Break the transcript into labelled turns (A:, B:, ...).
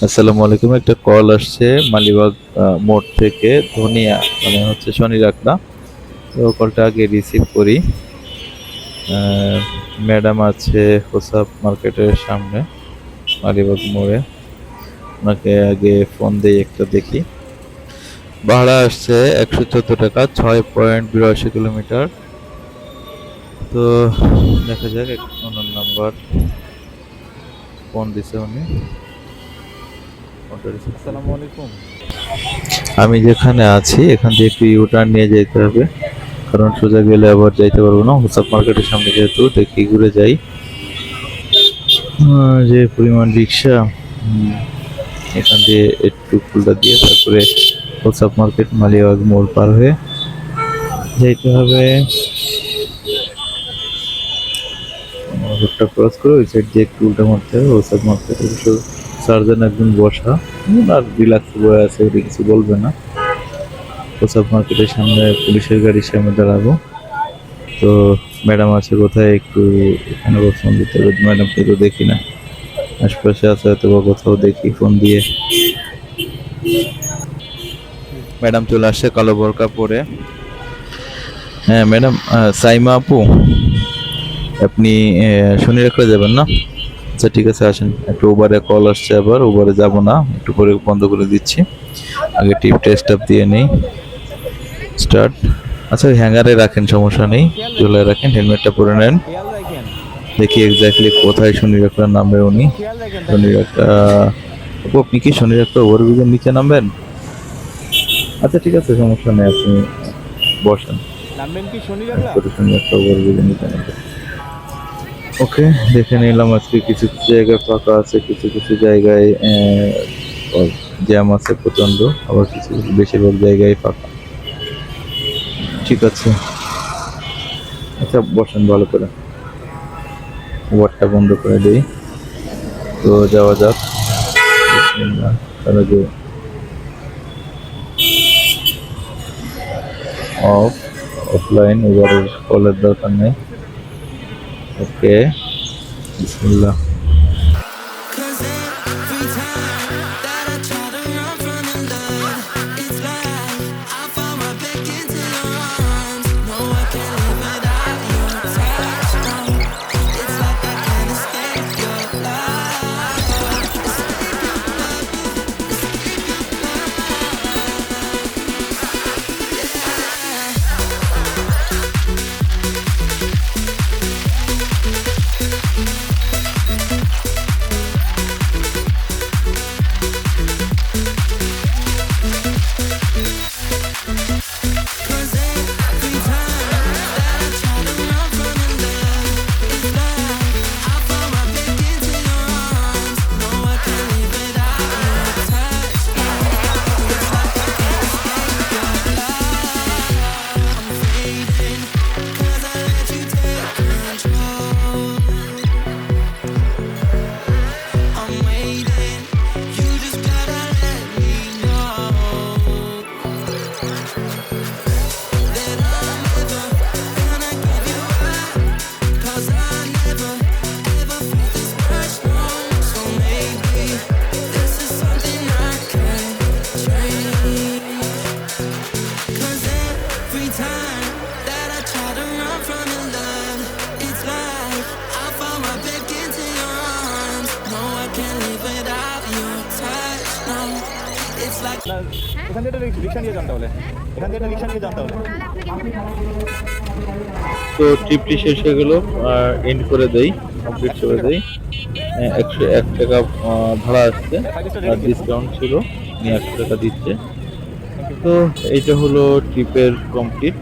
A: আসসালামু আলাইকুম। একটা কল আসছে মালিবাগ মোড় থেকে ধনিয়া মানে হচ্ছে শনি রাখলা। তো কলটা আগে রিসিভ করি। ম্যাডাম আছে হোসাব মার্কেটের সামনে মালিবাগ মোড়ে। ওনাকে আগে ফোন দিয়ে একটা দেখি। ভাড়া আসছে 114 টাকা, 6.82 কিলোমিটার। তো দেখা যাক ওনার নাম্বার। ফোন দিছে উনি। আসসালামু আলাইকুম। আমি যেখানে আছি এখান থেকে একটু ইউটার্ন নিয়ে যেতে হবে, কারণ সোজা গেলে আবার যাইতে পারবো না। হোসাব মার্কেটের সামনে যেহেতু, দেখি ঘুরে যাই। যে পরিমাণ রিক্সা, এখান দিয়ে একটু ফুলটা দিয়ে তারপরে হোসাব মার্কেট মালিবাগ মোড় পার হয়ে যাইতে হবে। রোডটা ক্রস করে ওই সাইড দিয়ে একটু উল্টা মারতে হবে। হোসাব মার্কেট অবশ্য সার্জন একজন বসা আর রিল্যাক্স বয়ে আছে, ওটা কিছু বলবে না। হোসাব মার্কেটের সামনে পুলিশের গাড়ির সামনে দাঁড়াবো। তো ম্যাডাম আছে কোথায়, একটু এখানে ফোন দিতে হবে। ম্যাডামকে তো দেখি না, আশপাশে আছে হয়তো বা কোথাও, দেখি ফোন দিয়ে। ম্যাডাম চলে আসছে কালো বোরকা পরে। হ্যাঁ ম্যাডাম, সাইমা আপু, আপনি শনি রেখা যাবেন না? আচ্ছা ঠিক আছে, আসেন। একটু উবারে কল আসছে, আবার উবারে যাব না, একটু পরে বন্ধ করে দিচ্ছি। আগে টিপ টেস্ট আপ দিয়ে নেই। স্টার্ট। আচ্ছা হ্যাঙ্গারে রাখেন, সমস্যা নেই, ঝুলায় রাখেন। হেলমেটটা পরে নেন। দেখি এক্স্যাক্টলি কোথায় শনি রেখার নামবে উনি। শনি রেখা আপু, আপনি কি শনি রেখা ওভারব্রিজের নিচে নামবেন? আচ্ছা ঠিক আছে, সমস্যা নেই, আপনি বসেন।
B: নামবেন কি শনি রাখলা?
A: শনি রেখা ওভারব্রিজের নিচে নামবেন। ওকে, দেখে নিলাম আজকে কিছু কিছু জায়গায় ফাঁকা আছে, কিছু কিছু জায়গায় জ্যাম আছে প্রচন্ড, আবার কিছু বেশিরভাগ জায়গায় ফাঁকা। ঠিক আছে, আচ্ছা বসেন ভালো করে। ওয়ারটা বন্ধ করে দিই। তো যাওয়া যাক। তাহলে যে অফ, অফলাইন, এবারে কলের দরকার নেই। ওকে, বিসমিল্লাহ।
B: এখান থেকে রিক্সা নিয়ে যান তাহলে, এখান থেকে রিক্সা নিয়ে যান তাহলে।
A: তো ট্রিপটি শেষ হয়ে গেল, এন্ড করে দেই, কমপ্লিট করে দেই। 101 টাকা ভাড়া আসছে, আর ডিসকাউন্ট ছিল, 100 টাকা দিচ্ছে। তো এইটা হলো ট্রিপের কমপ্লিট।